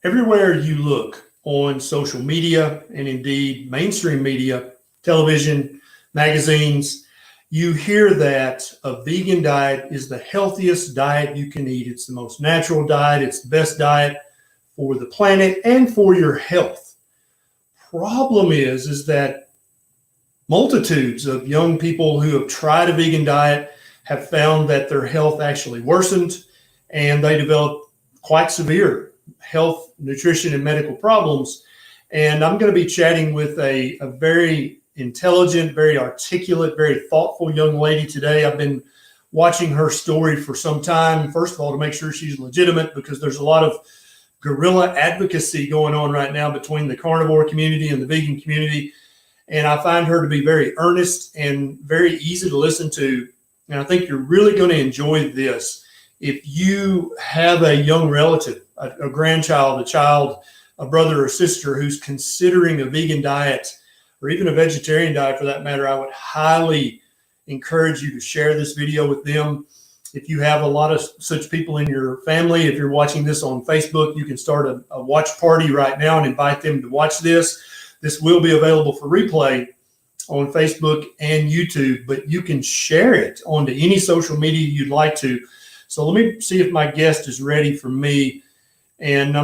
Everywhere you look on social media and indeed mainstream media, television, magazines, you hear that a vegan diet is the healthiest diet you can eat. It's the most natural diet. It's the best diet for the planet and for your health. Problem is that multitudes of young people who have tried a vegan diet have found that their health actually worsened and they developed quite severe health, nutrition, and medical problems. And I'm going to be chatting with a very intelligent, very articulate, very thoughtful young lady today. I've been watching her story for some time, first of all, to make sure she's legitimate, because there's a lot of guerrilla advocacy going on right now between the carnivore community and the vegan community. And I find her to be very earnest and very easy to listen to. And I think you're really going to enjoy this. If you have a young relative, a grandchild, a child, a brother or sister who's considering a vegan diet or even a vegetarian diet for that matter, I would highly encourage you to share this video with them. If you have a lot of such people in your family, if you're watching this on Facebook, you can start a watch party right now and invite them to watch this. This will be available for replay on Facebook and YouTube, but you can share it onto any social media you'd like to. So let me see if my guest is ready for me. And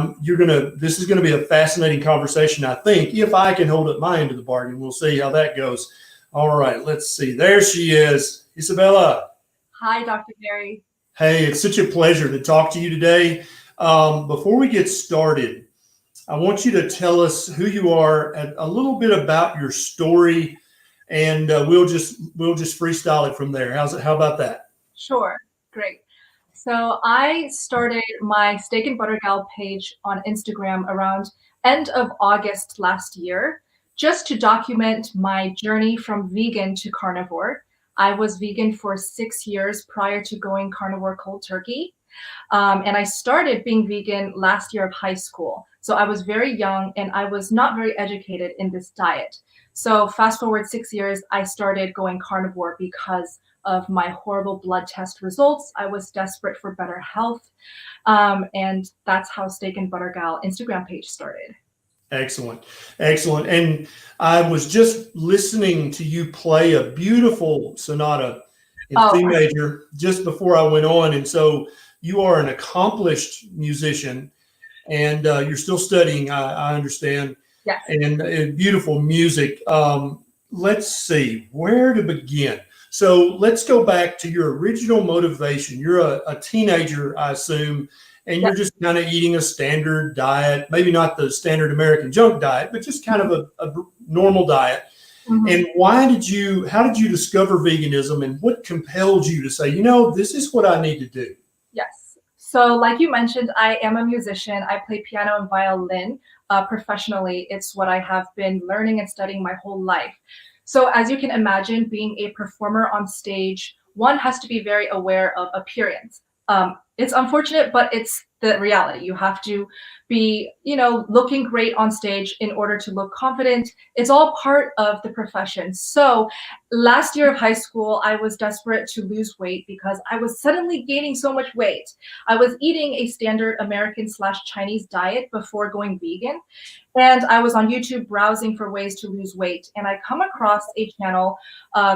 this is going to be a fascinating conversation, I think, if I can hold up my end of the bargain. We'll see how that goes. All right, let's see. There she is. Isabella. Hi, Dr. Gary. Hey, it's such a pleasure to talk to you today. Before we get started, I want you to tell us who you are, a little bit about your story, and we'll just freestyle it from there. How about that? Sure, great. So I started my Steak and Butter Gal page on Instagram around end of August last year, just to document my journey from vegan to carnivore. I was vegan for 6 years prior to going carnivore cold turkey. And I started being vegan last year of high school. So I was very young and I was not very educated in this diet. So fast forward 6 years, I started going carnivore because of my horrible blood test results. I was desperate for better health. And that's how Steak and Butter Gal Instagram page started. Excellent. Excellent. And I was just listening to you play a beautiful sonata in C major just before I went on. And so you are an accomplished musician and you're still studying, I understand. Yes. And beautiful music. Let's see where to begin. So let's go back to your original motivation. You're a teenager, I assume, and you're just kind of eating a standard diet, maybe not the standard American junk diet, but just kind of a normal diet. Mm-hmm. And how did you discover veganism, and what compelled you to say, this is what I need to do? Yes. So like you mentioned, I am a musician. I play piano and violin professionally. It's what I have been learning and studying my whole life. So as you can imagine, being a performer on stage, one has to be very aware of appearance. It's unfortunate, but it's the reality. You have to be, looking great on stage in order to look confident. It's all part of the profession. So last year of high school, I was desperate to lose weight because I was suddenly gaining so much weight. I was eating a standard American/Chinese diet before going vegan. And I was on YouTube browsing for ways to lose weight. And I come across a channel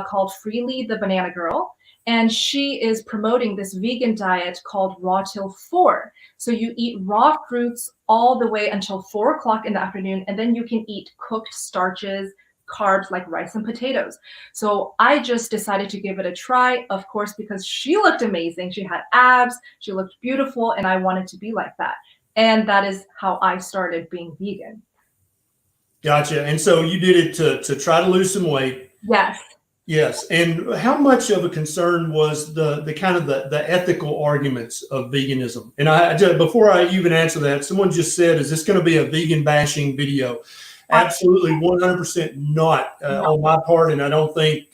called Freely the Banana Girl. And she is promoting this vegan diet called Raw Till 4. So you eat raw fruits all the way until 4 o'clock in the afternoon, and then you can eat cooked starches, carbs like rice and potatoes. So I just decided to give it a try, of course, because she looked amazing. She had abs, she looked beautiful, and I wanted to be like that. And that is how I started being vegan. Gotcha. And so you did it to try to lose some weight. Yes. Yes. And how much of a concern was the kind of the ethical arguments of veganism? And before I even answer that, someone just said, is this going to be a vegan bashing video? Absolutely 100% not on my part. And I don't think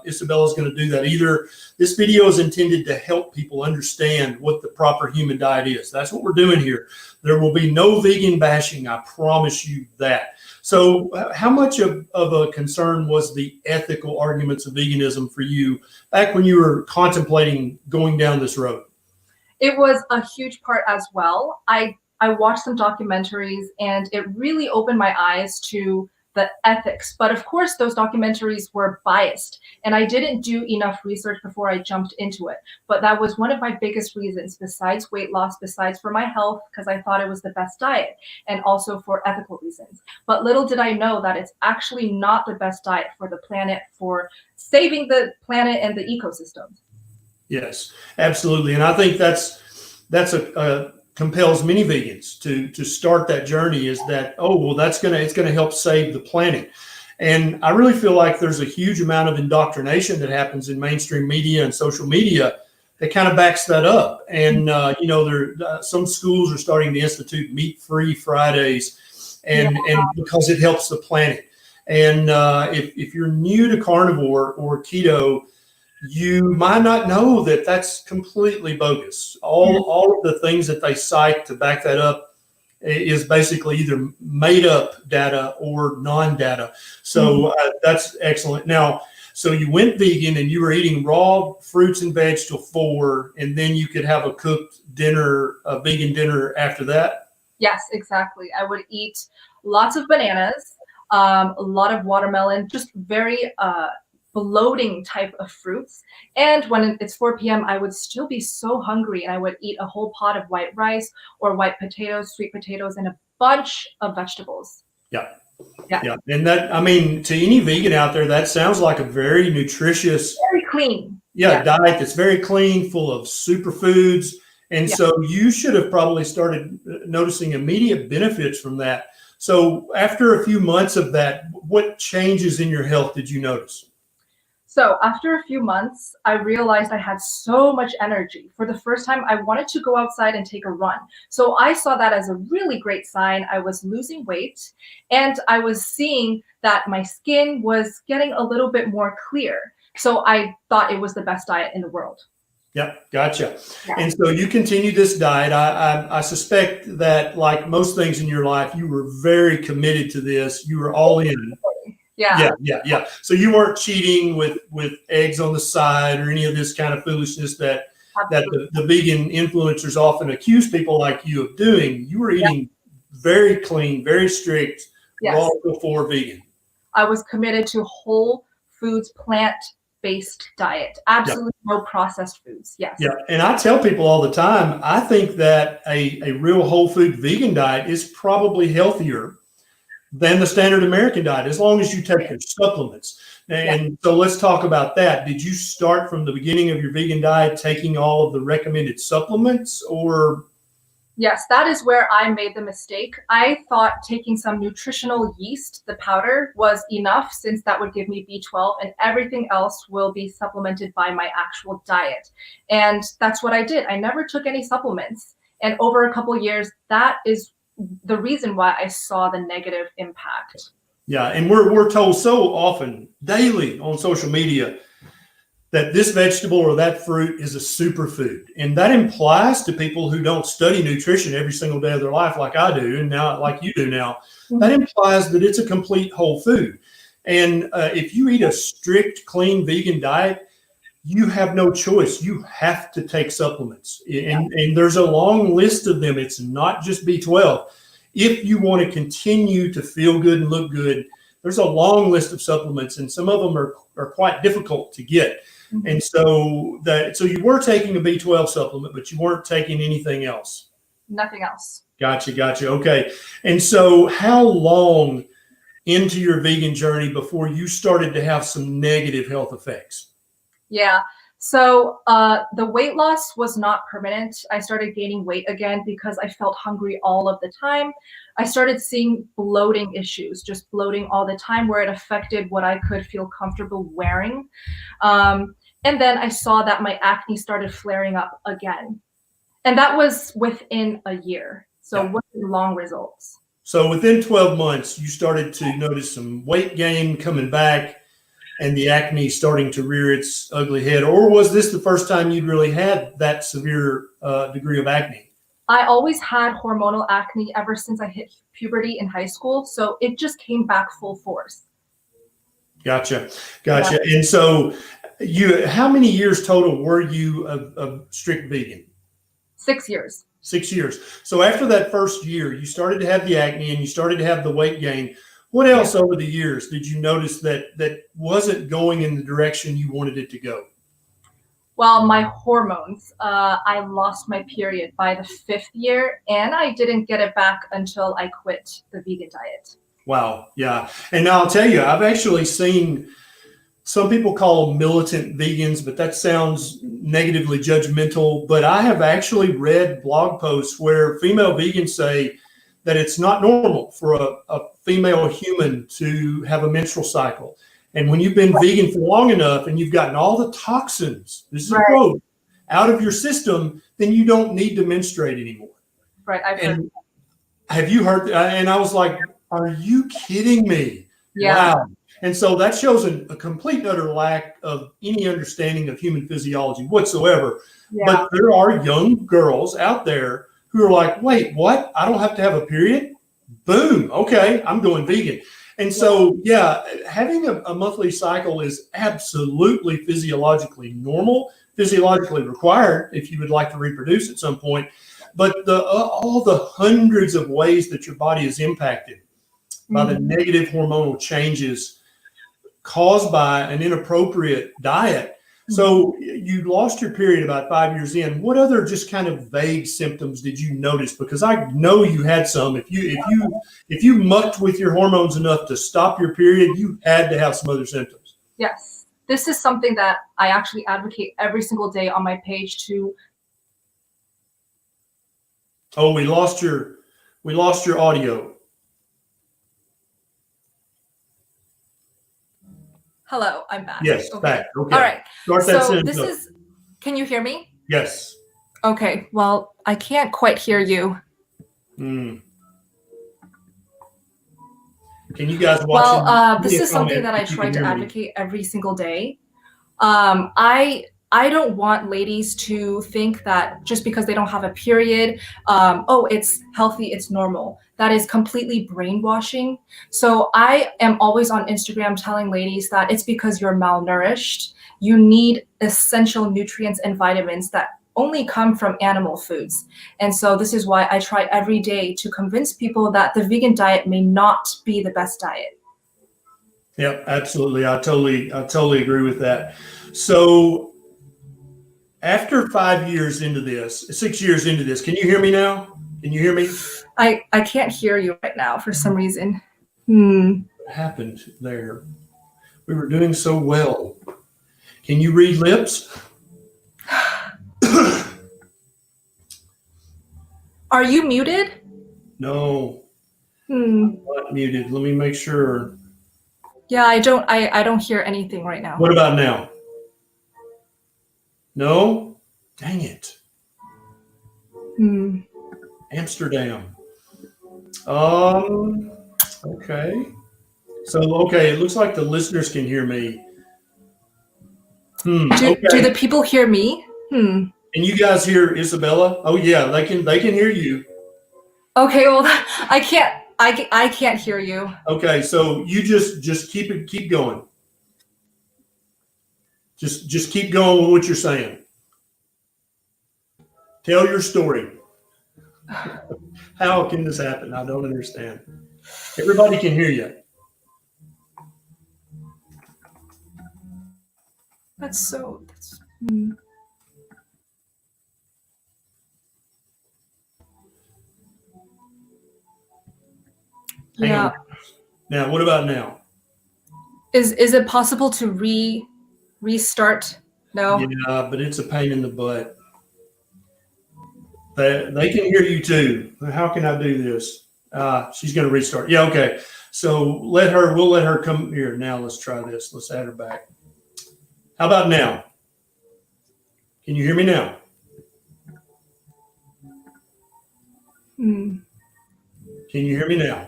Isabella's going to do that either. This video is intended to help people understand what the proper human diet is. That's what we're doing here. There will be no vegan bashing. I promise you that. So how much of a concern was the ethical arguments of veganism for you back when you were contemplating going down this road? It was a huge part as well. I I watched some documentaries, and it really opened my eyes to the ethics. But of course, those documentaries were biased, and I didn't do enough research before I jumped into it. But that was one of my biggest reasons, besides weight loss, besides for my health, because I thought it was the best diet, and also for ethical reasons. But little did I know that it's actually not the best diet for the planet, for saving the planet and the ecosystem. Yes, absolutely. And I think that's a compels many vegans to start that journey, is that, oh, well, it's gonna help save the planet. And I really feel like there's a huge amount of indoctrination that happens in mainstream media and social media that kind of backs that up. And some schools are starting to institute meat-free Fridays, and because it helps the planet. And if you're new to carnivore or keto, you might not know that that's completely bogus. All of the things that they cite to back that up is basically either made up data or non-data. So that's excellent. Now, so you went vegan and you were eating raw fruits and vegetables and then you could have a cooked dinner, a vegan dinner after that? Yes, exactly. I would eat lots of bananas, a lot of watermelon, just very bloating type of fruits. And when it's 4 p.m., I would still be so hungry, and I would eat a whole pot of white rice or white potatoes, sweet potatoes, and a bunch of vegetables. Yeah. Yeah. Yeah. And that, I mean, to any vegan out there, that sounds like a very nutritious, very clean. diet that's very clean, full of superfoods. And so you should have probably started noticing immediate benefits from that. So after a few months of that, what changes in your health did you notice? So after a few months, I realized I had so much energy. For the first time, I wanted to go outside and take a run. So I saw that as a really great sign. I was losing weight, and I was seeing that my skin was getting a little bit more clear. So I thought it was the best diet in the world. Yep, gotcha. Yeah. And so you continued this diet. I suspect that, like most things in your life, you were very committed to this. You were all in. Yeah. So you weren't cheating with eggs on the side or any of this kind of foolishness that the vegan influencers often accuse people like you of doing. You were eating very clean, very strict, raw before vegan. I was committed to whole foods, plant-based diet. Absolutely no processed foods. Yes. Yeah. And I tell people all the time, I think that a real whole food vegan diet is probably healthier than the standard American diet, as long as you take your supplements. And so let's talk about that. Did you start from the beginning of your vegan diet taking all of the recommended supplements, or? Yes, that is where I made the mistake. I thought taking some nutritional yeast, the powder, was enough, since that would give me B12 and everything else will be supplemented by my actual diet. And that's what I did. I never took any supplements. And over a couple of years, that is the reason why I saw the negative impact. Yeah, and we're told so often, daily on social media, that this vegetable or that fruit is a superfood. And that implies to people who don't study nutrition every single day of their life like I do, and now like you do now, that implies that it's a complete whole food. And if you eat a strict, clean vegan diet, you have no choice. You have to take supplements. And there's a long list of them. It's not just B12. If you want to continue to feel good and look good, there's a long list of supplements, and some of them are quite difficult to get. And so you were taking a B12 supplement, but you weren't taking anything else. Nothing else. Gotcha. Okay. And so how long into your vegan journey before you started to have some negative health effects? Yeah. So the weight loss was not permanent. I started gaining weight again because I felt hungry all of the time. I started seeing bloating issues, just bloating all the time, where it affected what I could feel comfortable wearing. And then I saw that my acne started flaring up again. And that was within a year. So what are the long results? So within 12 months, you started to notice some weight gain coming back and the acne starting to rear its ugly head? Or was this the first time you'd really had that severe degree of acne? I always had hormonal acne ever since I hit puberty in high school. So it just came back full force. Gotcha. And so how many years total were you a strict vegan? 6 years. 6 years. So after that first year, you started to have the acne and you started to have the weight gain. What else over the years did you notice that wasn't going in the direction you wanted it to go? Well, my hormones. I lost my period by the 5th year, and I didn't get it back until I quit the vegan diet. Wow. Yeah. And now I'll tell you, I've actually seen some people call them militant vegans, but that sounds negatively judgmental. But I have actually read blog posts where female vegans say that it's not normal for a female human to have a menstrual cycle. And when you've been vegan for long enough and you've gotten all the toxins, this is a quote, out of your system, then you don't need to menstruate anymore. Right. I've heard. Have you heard? And I was like, are you kidding me? Yeah. Wow. And so that shows a complete and utter lack of any understanding of human physiology whatsoever. Yeah. But there are young girls out there who are like, wait, what? I don't have to have a period? Boom. Okay, I'm going vegan. And so, yeah, having a monthly cycle is absolutely physiologically normal, physiologically required if you would like to reproduce at some point. But all the hundreds of ways that your body is impacted by the negative hormonal changes caused by an inappropriate diet. So you lost your period about 5 years in. What other just kind of vague symptoms did you notice? Because I know you had some. If you mucked with your hormones enough to stop your period, you had to have some other symptoms. Yes. This is something that I actually advocate every single day on my page to. Oh, we lost your audio. Hello, I'm back. Yes, okay. back. Okay. All right. Start that So sentence this up. is. Can you hear me? Yes. Okay. Well, I can't quite hear you. Can you guys watch? Well, this is something that I try to advocate every single day. I don't want ladies to think that just because they don't have a period, oh, it's healthy, it's normal. That is completely brainwashing. So I am always on Instagram telling ladies that it's because you're malnourished. You need essential nutrients and vitamins that only come from animal foods. And so this is why I try every day to convince people that the vegan diet may not be the best diet. Yep, absolutely. I totally agree with that. So after 5 years into this, 6 years into this, can you hear me now? Can you hear me? I can't hear you right now for some reason. What happened there? We were doing so well. Can you read lips? Are you muted? No. I'm not muted. Let me make sure. Yeah, I don't hear anything right now. What about now? No? Dang it. Amsterdam. Okay. So, okay, it looks like the listeners can hear me. Do the people hear me? Can you guys hear Isabella? Oh yeah, they can hear you. Okay, well, I can't hear you. Okay, so you just keep going. Just keep going with what you're saying. Tell your story. How can this happen? I don't understand. Everybody can hear you. Yeah. Now, what about now? Is it possible to restart? No. Yeah, but it's a pain in the butt. They can hear you too. How can I do this? She's going to restart. Yeah, okay. So we'll let her come here. Now let's try this. Let's add her back. How about now? Can you hear me now? Can you hear me now?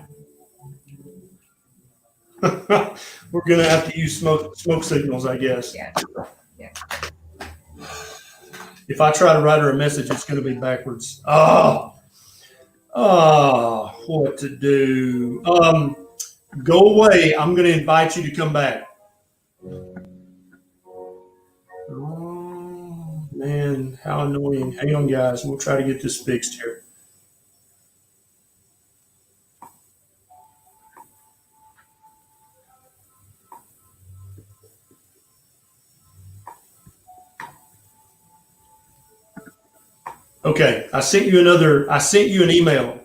We're going to have to use smoke signals, I guess. Yeah. If I try to write her a message, it's going to be backwards. What to do? Go away. I'm going to invite you to come back. Man, how annoying. Hang on, guys. We'll try to get this fixed here. Okay, I sent you an email.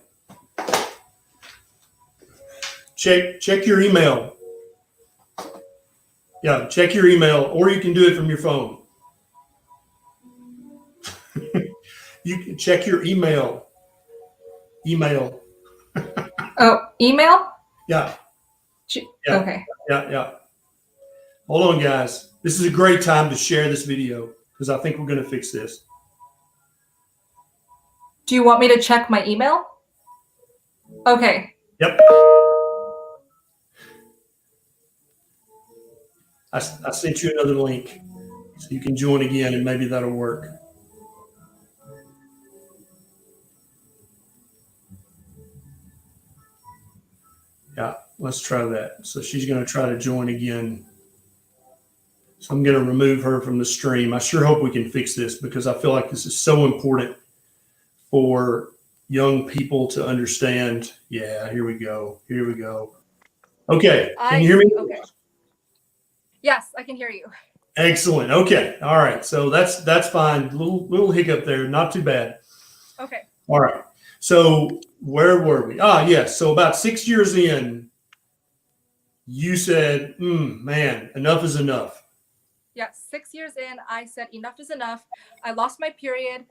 Check your email. Yeah, check your email, or you can do it from your phone. You can check your email. Email. Oh, email? Yeah, Yeah. Okay. yeah. Hold on, guys. This is a great time to share this video because I think we're going to fix this. Do you want me to check my email? Okay. Yep. I sent you another link so you can join again and maybe that'll work. Yeah, let's try that. So she's going to try to join again. So I'm going to remove her from the stream. I sure hope we can fix this because I feel like this is so important for young people to understand. Yeah, here we go. Okay, can you hear me? Okay. Yes, I can hear you. Excellent. Okay. All right. So that's fine. Little hiccup there. Not too bad. Okay. All right. So where were we? Yes. So about 6 years in, you said, man, enough is enough. Yes, 6 years in, I said enough is enough. I lost my period.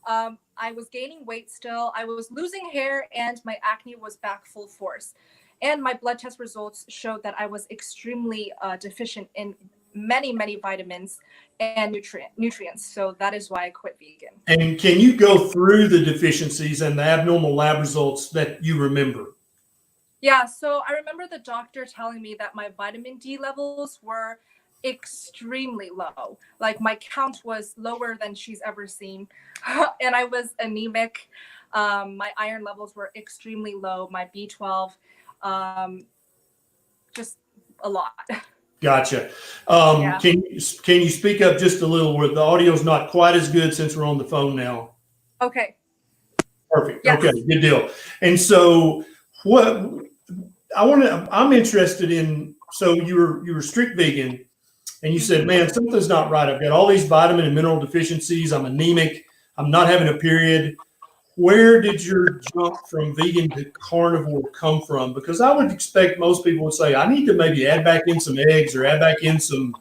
I was gaining weight still. I was losing hair and my acne was back full force. And my blood test results showed that I was extremely deficient in many, many vitamins and nutrients. So that is why I quit vegan. And can you go through the deficiencies and the abnormal lab results that you remember? Yeah, so I remember the doctor telling me that my vitamin D levels were extremely low. Like my count was lower than she's ever seen. And I was anemic. My iron levels were extremely low. My B12, just a lot. Gotcha. Yeah. Can you speak up just a little where the audio's not quite as good since we're on the phone now? Okay. Perfect. Yes. Okay, good deal. And so I'm interested in, so you were strict vegan and you said, man, something's not right. I've got all these vitamin and mineral deficiencies. I'm anemic. I'm not having a period. Where did your jump from vegan to carnivore come from? Because I would expect most people would say, I need to maybe add back in some eggs or add back in some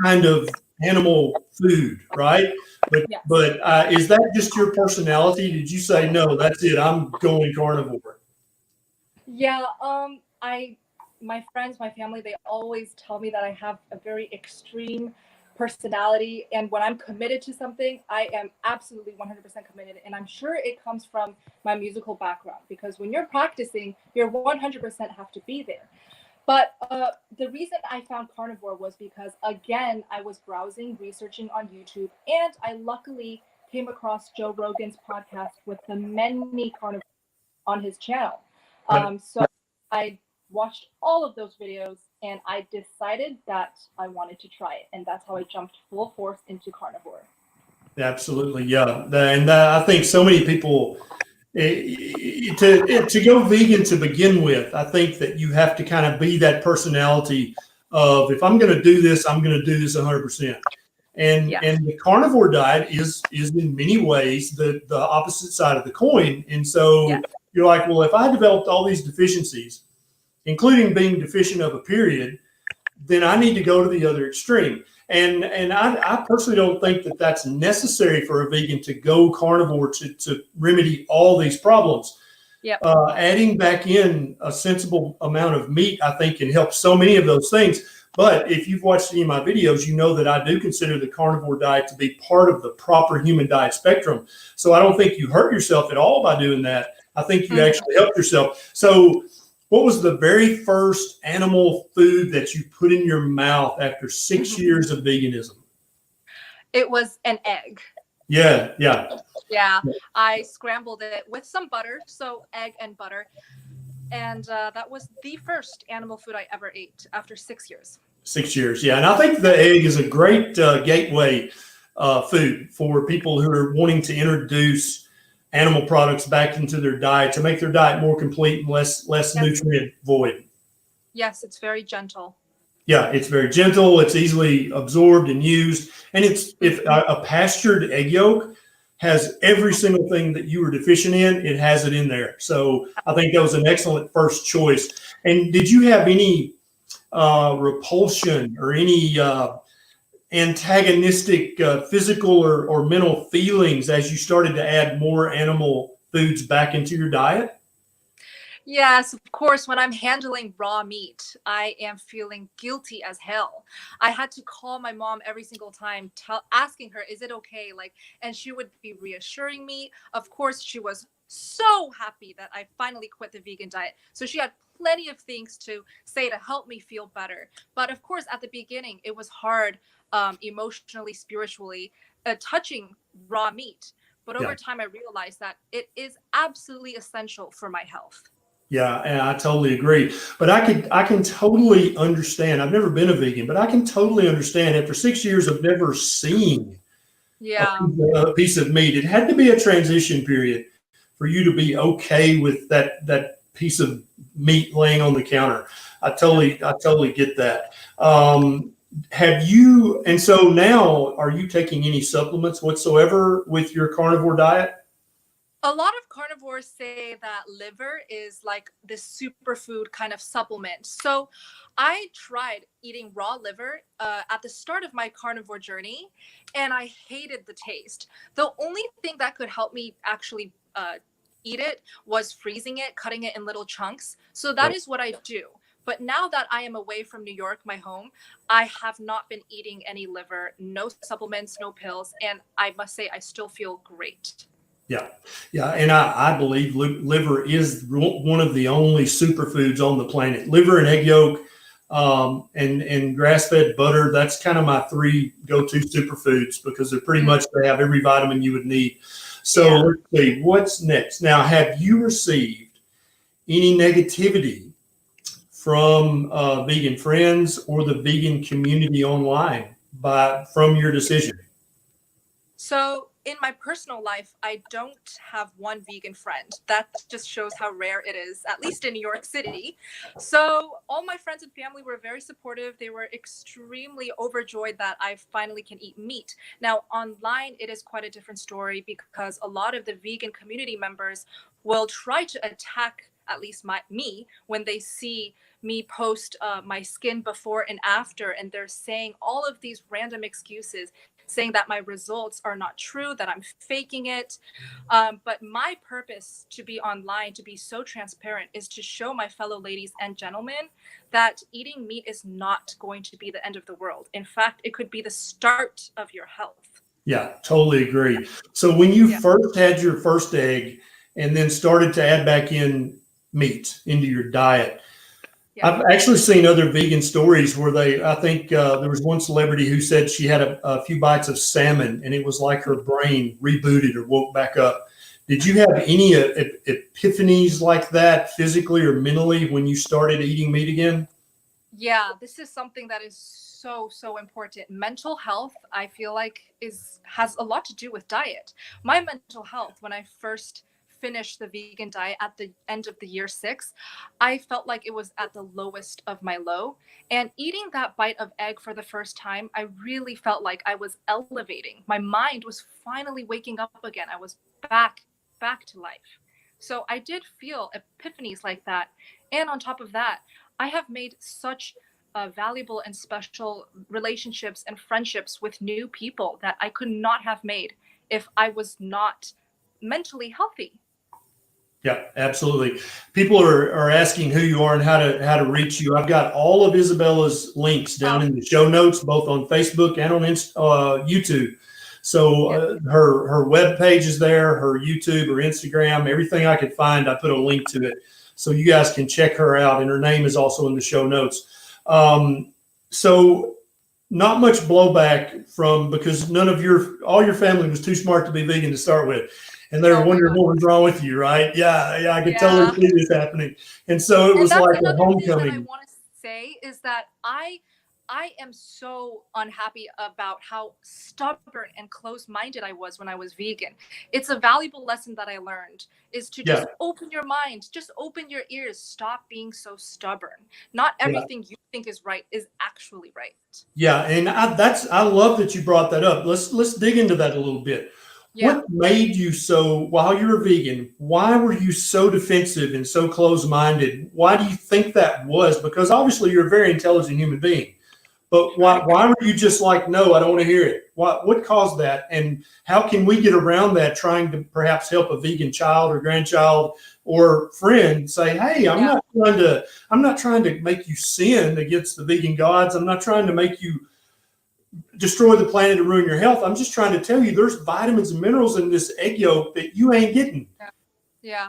kind of animal food, right? But is that just your personality? Did you say, no, that's it, I'm going carnivore? Yeah, my friends, my family, they always tell me that I have a very extreme personality, and when I'm committed to something, I am absolutely 100% committed. And I'm sure it comes from my musical background, because when you're practicing, you're 100% have to be there. But the reason I found carnivore was because, again, I was browsing, researching on YouTube, and I luckily came across Joe Rogan's podcast with the many carnivores on his channel. So I watched all of those videos and I decided that I wanted to try it. And that's how I jumped full force into carnivore. Absolutely. Yeah. And I think so many people, to go vegan to begin with, I think that you have to kind of be that personality of, if I'm going to do this, I'm going to do this 100%. And the carnivore diet is in many ways the opposite side of the coin. And so you're like, well, if I developed all these deficiencies, including being deficient of a period, then I need to go to the other extreme. And I personally don't think that that's necessary for a vegan to go carnivore to remedy all these problems. Yep. Adding back in a sensible amount of meat, I think, can help so many of those things. But if you've watched any of my videos, you know that I do consider the carnivore diet to be part of the proper human diet spectrum. So I don't think you hurt yourself at all by doing that. I think you actually helped yourself. So what was the very first animal food that you put in your mouth after 6 years of veganism? It was an egg. Yeah. I scrambled it with some butter, so egg and butter. And that was the first animal food I ever ate after 6 years. 6 years, yeah. And I think the egg is a great gateway food for people who are wanting to introduce animal products back into their diet to make their diet more complete and less Yes. nutrient void. Yes, it's very gentle. Yeah, it's very gentle. It's easily absorbed and used. And it's if a pastured egg yolk has every single thing that you were deficient in, it has it in there. So I think that was an excellent first choice. And did you have any repulsion or any antagonistic physical or mental feelings as you started to add more animal foods back into your diet? Yes, of course. When I'm handling raw meat, I am feeling guilty as hell. I had to call my mom every single time, asking her, "Is it okay?" Like, and she would be reassuring me. Of course, she was so happy that I finally quit the vegan diet. So she had plenty of things to say to help me feel better. But of course, at the beginning, it was hard, emotionally, spiritually, touching raw meat. But Yeah. over time, I realized that it is absolutely essential for my health. Yeah, and I totally agree. But I can totally understand. I've never been a vegan, but I can totally understand after 6 years of never seeing Yeah. a piece of meat, it had to be a transition period for you to be okay with that piece of meat laying on the counter. I totally get that. Have you, and so now, are you taking any supplements whatsoever with your carnivore diet? A lot of carnivores say that liver is like this superfood kind of supplement. So I tried eating raw liver at the start of my carnivore journey, and I hated the taste. The only thing that could help me actually eat it was freezing it, cutting it in little chunks. So that is what I do. But now that I am away from New York, my home, I have not been eating any liver, no supplements, no pills. And I must say, I still feel great. Yeah, yeah, and I believe liver is one of the only superfoods on the planet. Liver and egg yolk, and grass-fed butter. That's kind of my three go-to superfoods because they're pretty much they have every vitamin you would need. So Yeah. let's see what's next. Now, have you received any negativity from vegan friends or the vegan community online from your decision? So in my personal life, I don't have one vegan friend. That just shows how rare it is, at least in New York City. So all my friends and family were very supportive. They were extremely overjoyed that I finally can eat meat. Now, online, it is quite a different story because a lot of the vegan community members will try to attack at least me when they see me post my skin before and after, and they're saying all of these random excuses, saying that my results are not true, that I'm faking it. But my purpose to be online, to be so transparent, is to show my fellow ladies and gentlemen that eating meat is not going to be the end of the world. In fact, it could be the start of your health. Yeah, totally agree. So when you first had your first egg and then started to add back in meat into your diet, I've actually seen other vegan stories where I think there was one celebrity who said she had a few bites of salmon and it was like her brain rebooted or woke back up. Did you have any epiphanies like that physically or mentally when you started eating meat again? Yeah, this is something that is so important. Mental health, I feel like, has a lot to do with diet. My mental health, when I first finished the vegan diet at the end of the year 6, I felt like it was at the lowest of my low. And eating that bite of egg for the first time, I really felt like I was elevating. My mind was finally waking up again. I was back to life. So I did feel epiphanies like that. And on top of that, I have made such valuable and special relationships and friendships with new people that I could not have made if I was not mentally healthy. Yeah, absolutely. People are asking who you are and how to reach you. I've got all of Isabella's links down in the show notes, both on Facebook and on YouTube. So her web page is there, her YouTube or Instagram, everything I could find, I put a link to it. So you guys can check her out, and her name is also in the show notes. So not much blowback because all your family was too smart to be vegan to start with. And they were wondering what was wrong with you, right? Yeah, I could totally see this happening. And so it was like a another thing that I homecoming. want to say is that I I am so unhappy about how stubborn and close-minded I was when I was vegan. It's a valuable lesson that I learned is to Yeah, just open your mind, just open your ears, stop being so stubborn. Not yeah, everything you think is right is actually right. yeah. And I love that you brought that up. Let's dig into that a little bit. Yeah. What made you so, while you were vegan, why were you so defensive and so close-minded? Why do you think that was? Because obviously you're a very intelligent human being. But why were you just like, no, I don't want to hear it? What caused that? And how can we get around that, trying to perhaps help a vegan child or grandchild or friend say, hey, Yeah. I'm not trying to make you sin against the vegan gods. I'm not trying to make you destroy the planet and ruin your health. I'm just trying to tell you there's vitamins and minerals in this egg yolk that you ain't getting. Yeah. Yeah.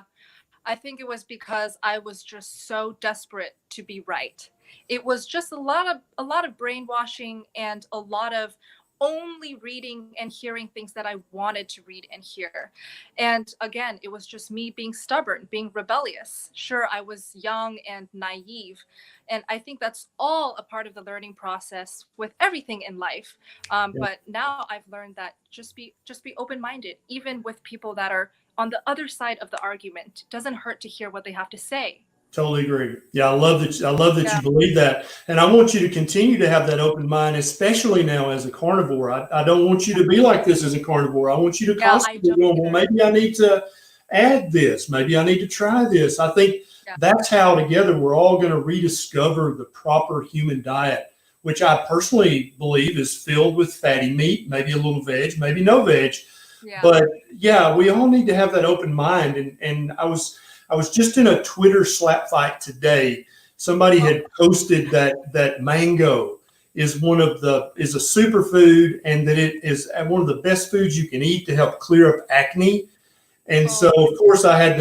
I think it was because I was just so desperate to be right. It was just a lot of brainwashing and a lot of only reading and hearing things that I wanted to read and hear. And again, it was just me being stubborn, being rebellious. Sure, I was young and naive, and I think that's all a part of the learning process with everything in life. Yeah, But now I've learned that just be open-minded, even with people that are on the other side of the argument. It doesn't hurt to hear what they have to say. totally agree. Yeah, I love that. I love that Yeah. you believe that, and I want you to continue to have that open mind, especially now as a carnivore. I don't want you to be like this as a carnivore. I want you to Yeah, I constantly don't go, well, either. maybe I need to add this. Maybe I need to try this. I think Yeah. that's how together we're all going to rediscover the proper human diet, which I personally believe is filled with fatty meat, maybe a little veg, maybe no veg. Yeah. But yeah, we all need to have that open mind. And I was just in a Twitter slap fight today. Somebody Oh, had posted that mango is a superfood, and that it is one of the best foods you can eat to help clear up acne. And so, oh, of course, I had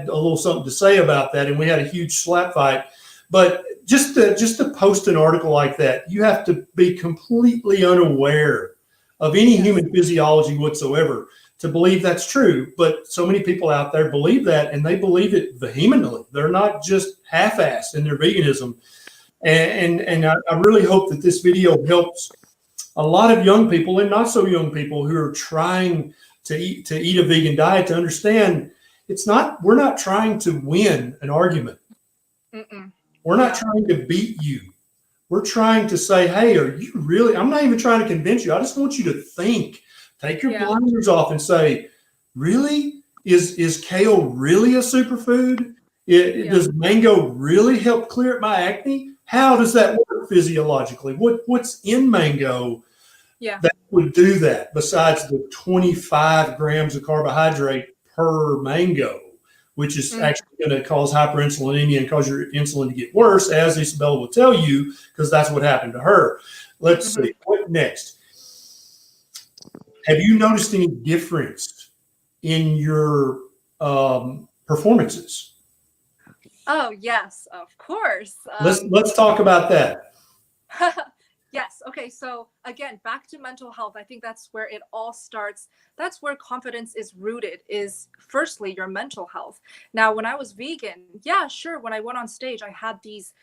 a little something to say about that, and we had a huge slap fight. But just to post an article like that, you have to be completely unaware of any yes. human physiology whatsoever to believe that's true. But so many people out there believe that, and they believe it vehemently. They're not just half-assed in their veganism. And I really hope that this video helps a lot of young people and not so young people who are trying to eat a vegan diet to understand we're not trying to win an argument. Mm-mm. We're not Yeah. trying to beat you. We're trying to say, hey, are you really? I'm not even trying to convince you. I just want you to think. Take your Yeah. blinders off and say, really? Is kale really a superfood? Yeah. Does mango really help clear up my acne? How does that work physiologically? What's in mango Yeah. that would do that besides the 25 grams of carbohydrate per mango, which is Mm, actually going to cause hyperinsulinemia and cause your insulin to get worse, as Isabella will tell you, because that's what happened to her. Let's mhm. see. What next? Have you noticed any difference in your performances? Oh, yes, of course. Let's talk about that. Yes. Okay. So again, back to mental health. I think that's where it all starts. That's where confidence is rooted, is firstly your mental health. Now, when I was vegan, yeah, sure. When I went on stage, I had this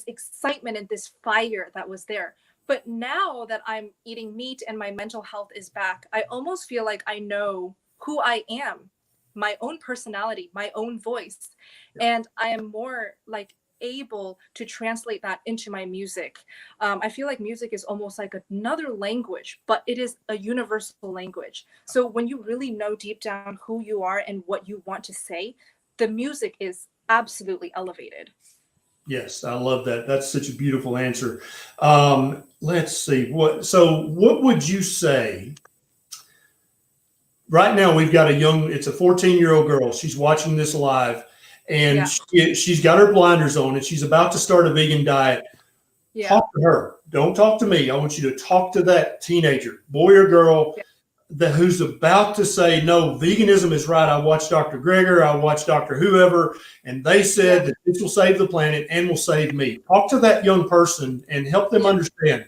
excitement and this fire that was there. But now that I'm eating meat and my mental health is back, I almost feel like I know who I am, my own personality, my own voice. And I am more like able to translate that into my music. I feel like music is almost like another language, but it is a universal language. So when you really know deep down who you are and what you want to say, the music is absolutely elevated. Yes, I love that. That's such a beautiful answer. Let's see. What would you say? Right now, we've got it's a 14-year-old girl. She's watching this live, and Yeah. she's got her blinders on, and she's about to start a vegan diet. Yeah. Talk to her. Don't talk to me. I want you to talk to that teenager, boy or girl, Yeah. who's about to say, no, veganism is right. I watched Dr. Greger, I watched Dr. Whoever, and they Yeah. said that this will save the planet and will save me. Talk to that young person and help them Yeah. understand.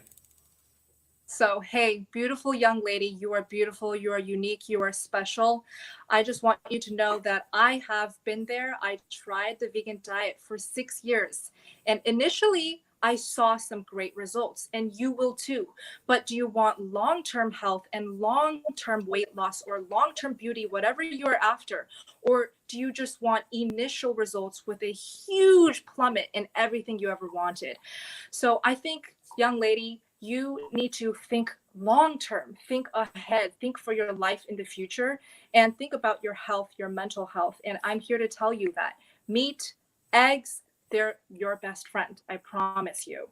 So, hey, beautiful young lady, you are beautiful, you are unique, you are special. I just want you to know that I have been there. I tried the vegan diet for 6 years. And initially, I saw some great results, and you will too. But do you want long-term health and long-term weight loss or long-term beauty, whatever you're after? Or do you just want initial results with a huge plummet in everything you ever wanted? So I think, young lady, you need to think long-term, think ahead, think for your life in the future, and think about your health, your mental health. And I'm here to tell you that meat, eggs, they're your best friend. I promise you.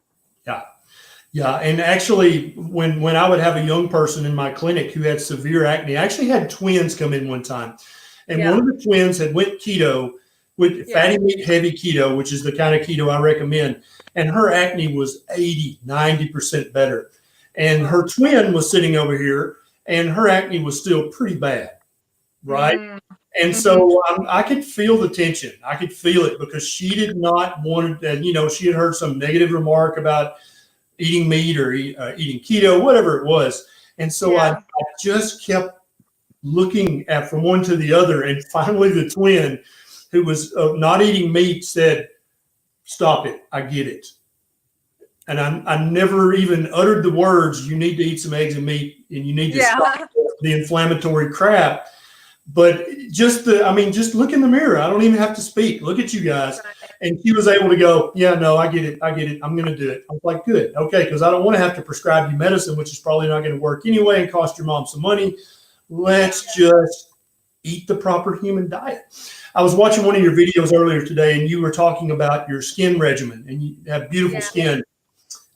Yeah. Yeah. And actually, when I would have a young person in my clinic who had severe acne, I actually had twins come in one time. And one of the twins had went keto with fatty meat, heavy keto, which is the kind of keto I recommend. And her acne was 80, 90% better. And her twin was sitting over here and her acne was still pretty bad. Right. And so I could feel the tension. I could feel it because she did not want to, you know, she had heard some negative remark about eating meat or eating keto, whatever it was. And so I just kept looking at from one to the other. And finally, the twin who was not eating meat said, "Stop it. I get it." And I never even uttered the words, "You need to eat some eggs and meat and you need to stop the inflammatory crap." But just look in the mirror. I don't even have to speak. Look at you guys. And she was able to go, "Yeah, no, I get it. I'm going to do it." I was like, "Good. Okay." Because I don't want to have to prescribe you medicine, which is probably not going to work anyway and cost your mom some money. Let's just eat the proper human diet. I was watching one of your videos earlier today and you were talking about your skin regimen and you have beautiful skin.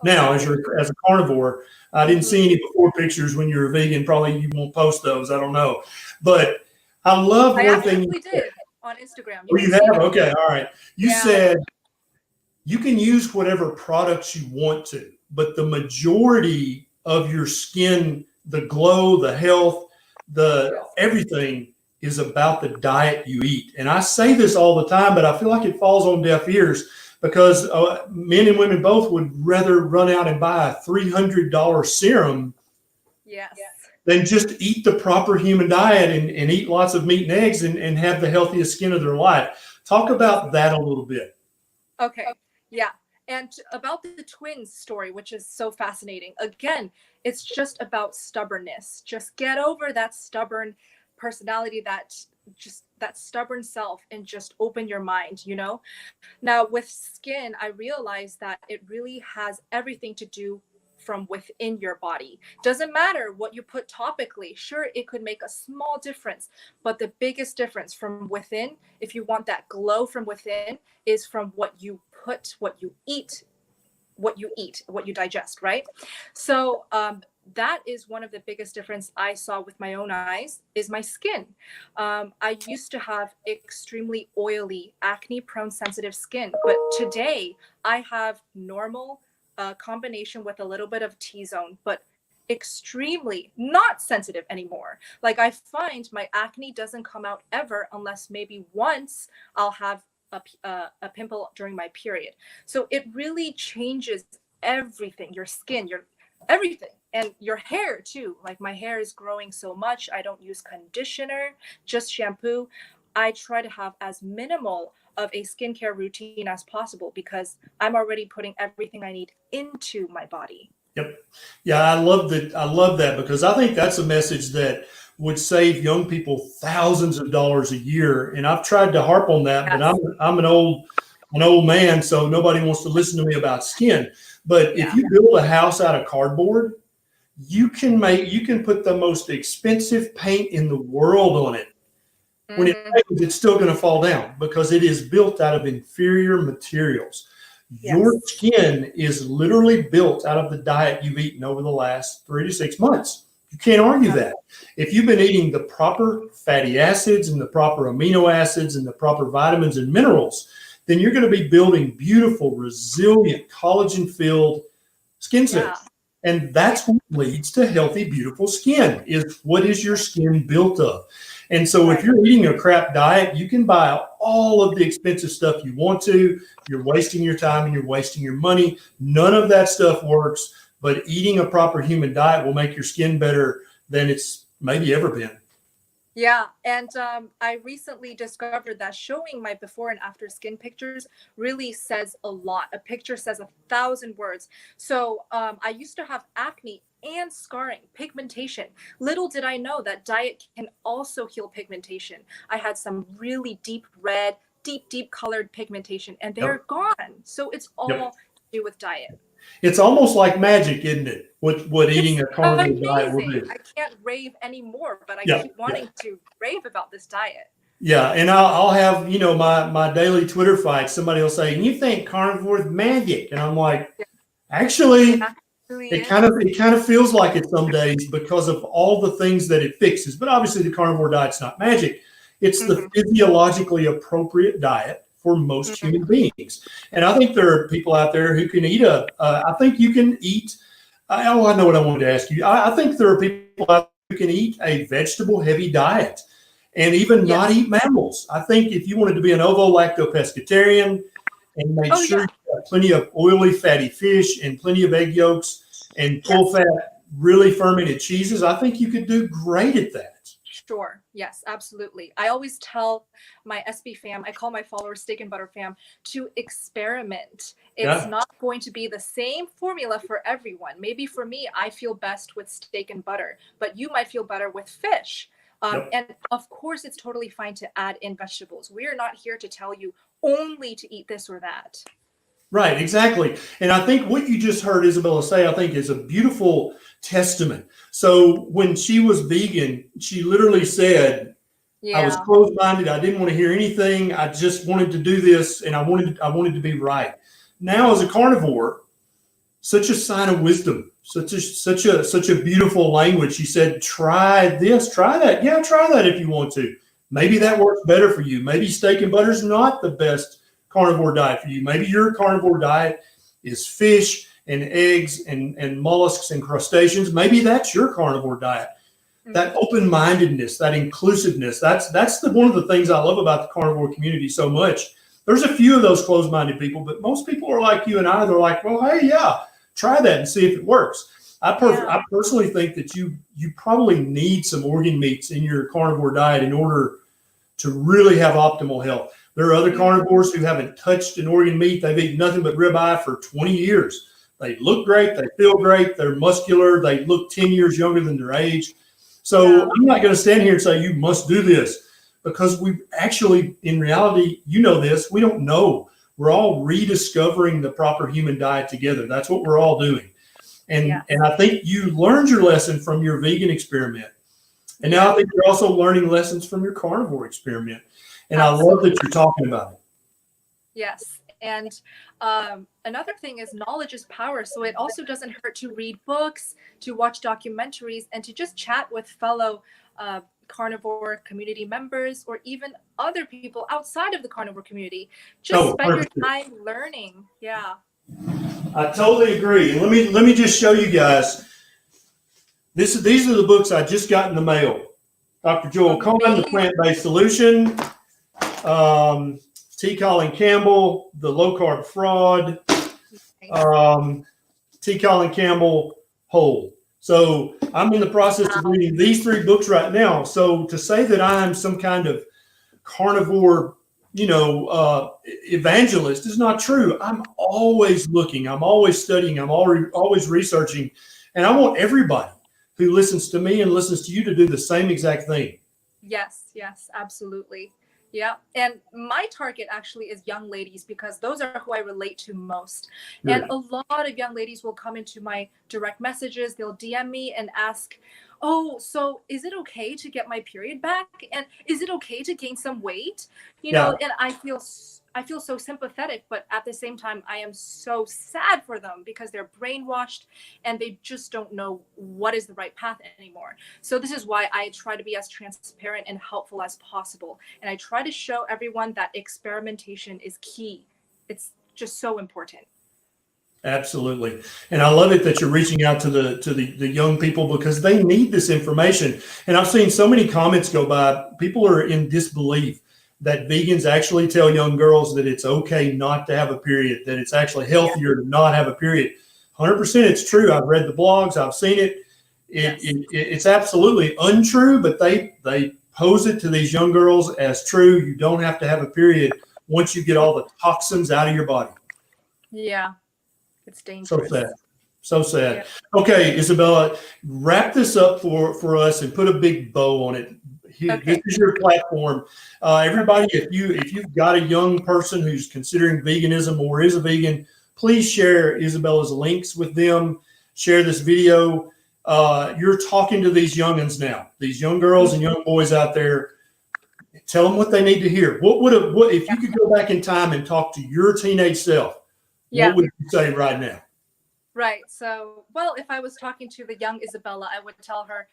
Now, as a carnivore, I didn't see any before pictures when you were vegan. Probably you won't post those. I don't know. But I love one thing. I did on Instagram. Oh, you have? Okay. All right. You said you can use whatever products you want to, but the majority of your skin, the glow, the health, the everything is about the diet you eat. And I say this all the time, but I feel like it falls on deaf ears because men and women both would rather run out and buy a $300 serum than just eat the proper human diet and eat lots of meat and eggs and have the healthiest skin of their life. Talk about that a little bit. Okay. Yeah. And about the twins story, which is so fascinating. Again, it's just about stubbornness. Just get over that stubborn personality, that stubborn self, and just open your mind, you know? Now with skin, I realized that it really has everything to do from within your body. Doesn't matter what you put topically. Sure, it could make a small difference, but the biggest difference from within, if you want that glow from within, is from what you put, what you eat, what you digest, right? So that is one of the biggest difference I saw with my own eyes is my skin. I used to have extremely oily, acne-prone, sensitive skin, but today I have normal combination with a little bit of T-zone, but extremely not sensitive anymore. Like I find my acne doesn't come out ever unless maybe once I'll have a pimple during my period. So it really changes everything, your skin, your everything, and your hair too. Like my hair is growing so much. I don't use conditioner, just shampoo. I try to have as minimal of a skincare routine as possible because I'm already putting everything I need into my body. Yep. Yeah, I love that because I think that's a message that would save young people thousands of dollars a year. And I've tried to harp on that, but I'm an old man, so nobody wants to listen to me about skin. But if you build a house out of cardboard, you can put the most expensive paint in the world on it. When it rains, it's still going to fall down because it is built out of inferior materials. Your skin is literally built out of the diet you've eaten over the last 3 to 6 months. You can't argue that. If you've been eating the proper fatty acids and the proper amino acids and the proper vitamins and minerals, then you're going to be building beautiful, resilient, collagen-filled skin cells. And that's what leads to healthy, beautiful skin, is what is your skin built of. And so if you're eating a crap diet, you can buy all of the expensive stuff you want to. You're wasting your time and you're wasting your money. None of that stuff works, but eating a proper human diet will make your skin better than it's maybe ever been. Yeah, and I recently discovered that showing my before and after skin pictures really says a lot. A picture says 1,000 words. So I used to have acne and scarring, pigmentation. Little did I know that diet can also heal pigmentation. I had some really deep red, deep colored pigmentation, and they're Yep. gone. So it's all Yep. to do with diet. It's almost like magic, isn't it? What eating a It's carnivore diet will amazing. do. I can't rave anymore, but I Yeah, keep yeah. wanting to rave about this diet. Yeah, and I'll have, my daily Twitter fights. Somebody will say, "You think carnivore is magic?" And I'm like, It actually, actually it is. kind of feels like it some days because of all the things that it fixes. But obviously, the carnivore diet's not magic. It's the physiologically appropriate diet for most human beings. And I think there are people out there who can eat I think you can eat. I know what I wanted to ask you. I think there are people out there who can eat a vegetable heavy diet and even not Yes. eat mammals. I think if you wanted to be an ovo-lacto pescatarian and make Oh, sure yeah. you have plenty of oily, fatty fish and plenty of egg yolks and full fat, really fermented cheeses, I think you could do great at that. Sure. Yes, absolutely. I always tell my SB fam, I call my followers steak and butter fam, to experiment. It's Yeah. not going to be the same formula for everyone. Maybe for me, I feel best with steak and butter, but you might feel better with fish. Yep. And of course, it's totally fine to add in vegetables. We are not here to tell you only to eat this or that. Right, exactly. And I think what you just heard Isabella say, I think is a beautiful testament. So when she was vegan, she literally said, I was Yeah. closed-minded. I didn't want to hear anything. I just wanted to do this, and I wanted to be right. Now, as a carnivore, such a sign of wisdom, such a beautiful language. She said, "Try this, try that. Yeah, try that if you want to. Maybe that works better for you. Maybe steak and butter is not the best carnivore diet for you. Maybe your carnivore diet is fish and eggs and mollusks and crustaceans. Maybe that's your carnivore diet." That open-mindedness, that inclusiveness, that's one of the things I love about the carnivore community so much. There's a few of those closed-minded people, but most people are like you and I. They're like, well, hey, yeah, try that and see if it works. I personally think that you probably need some organ meats in your carnivore diet in order to really have optimal health. There are other carnivores who haven't touched an organ meat. They've eaten nothing but ribeye for 20 years. They look great. They feel great. They're muscular. They look 10 years younger than their age. So I'm not going to stand here and say you must do this, because we actually, in reality, this, we don't know. We're all rediscovering the proper human diet together. That's what we're all doing. And I think you learned your lesson from your vegan experiment. And now I think you're also learning lessons from your carnivore experiment. And I love that you're talking about it. Yes. And another thing is knowledge is power. So it also doesn't hurt to read books, to watch documentaries, and to just chat with fellow carnivore community members, or even other people outside of the carnivore community. Just spend your time learning. Yeah. I totally agree. And let me just show you guys. These are the books I just got in the mail. Dr. Joel Cohen, The Plant-Based Solution. T. Colin Campbell, The Low Carb Fraud. T. Colin Campbell, Whole. So I'm in the process of reading these 3 books right now. So to say that I'm some kind of carnivore, evangelist is not true. I'm always looking. I'm always studying. I'm always researching. And I want everybody who listens to me and listens to you to do the same exact thing. Yes, absolutely. Yeah. And my target actually is young ladies, because those are who I relate to most. Really? And a lot of young ladies will come into my direct messages. They'll DM me and ask, oh, so is it okay to get my period back? And is it okay to gain some weight? You know, and I feel so sympathetic, but at the same time, I am so sad for them, because they're brainwashed and they just don't know what is the right path anymore. So this is why I try to be as transparent and helpful as possible. And I try to show everyone that experimentation is key. It's just so important. Absolutely. And I love it that you're reaching out to the young people, because they need this information. And I've seen so many comments go by. People are in disbelief that vegans actually tell young girls that it's okay not to have a period, that it's actually healthier to not have a period. 100% it's true. I've read the blogs. I've seen it. It's absolutely untrue, but they pose it to these young girls as true. You don't have to have a period once you get all the toxins out of your body. Yeah, it's dangerous. So sad. So sad. Yeah. Okay, Isabella, wrap this up for us and put a big bow on it. Here, Okay. This is your platform. Everybody, if you've got a young person who's considering veganism or is a vegan, please share Isabella's links with them. Share this video. You're talking to these youngins now, these young girls and young boys out there. Tell them what they need to hear. What if you could go back in time and talk to your teenage self? Yeah. What would you say right now? Right. So, well, if I was talking to the young Isabella, I would tell her,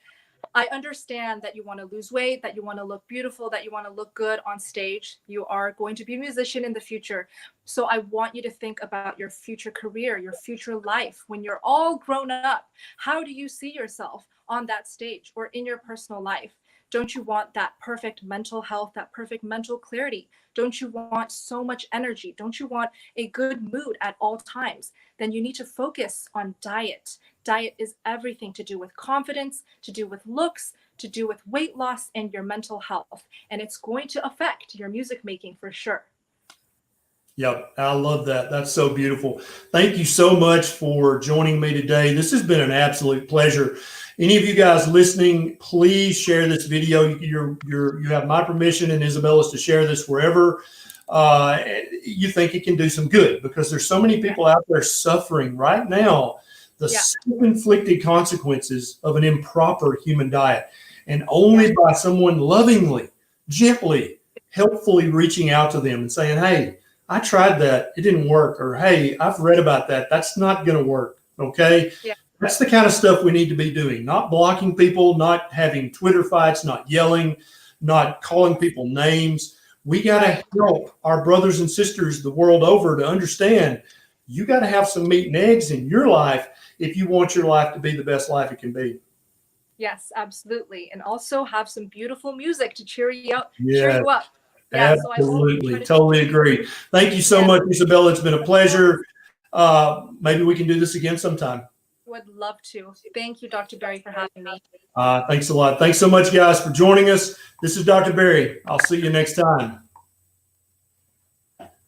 I understand that you want to lose weight, that you want to look beautiful, that you want to look good on stage. You are going to be a musician in the future. So I want you to think about your future career, your future life. When you're all grown up, how do you see yourself on that stage or in your personal life? Don't you want that perfect mental health, that perfect mental clarity? Don't you want so much energy? Don't you want a good mood at all times? Then you need to focus on diet. Diet is everything to do with confidence, to do with looks, to do with weight loss and your mental health. And it's going to affect your music making for sure. Yep, I love that. That's so beautiful. Thank you so much for joining me today. This has been an absolute pleasure. Any of you guys listening, please share this video. You have my permission and Isabella's to share this wherever you think it can do some good, because there's so many people out there suffering right now the self-inflicted consequences of an improper human diet, and only by someone lovingly, gently, helpfully reaching out to them and saying, hey, I tried that, it didn't work, or hey, I've read about that, that's not going to work. Okay. Yeah. That's the kind of stuff we need to be doing, not blocking people, not having Twitter fights, not yelling, not calling people names. We got to help our brothers and sisters the world over to understand you got to have some meat and eggs in your life if you want your life to be the best life it can be. Yes, absolutely. And also have some beautiful music to cheer you up. Yes. Cheer you up. Yeah, Absolutely. Totally agree. Thank you so much, Isabella. It's been a pleasure. Maybe we can do this again sometime. Would love to. Thank you, Dr. Berry, for having me. Thanks a lot. Thanks so much, guys, for joining us. This is Dr. Berry. I'll see you next time.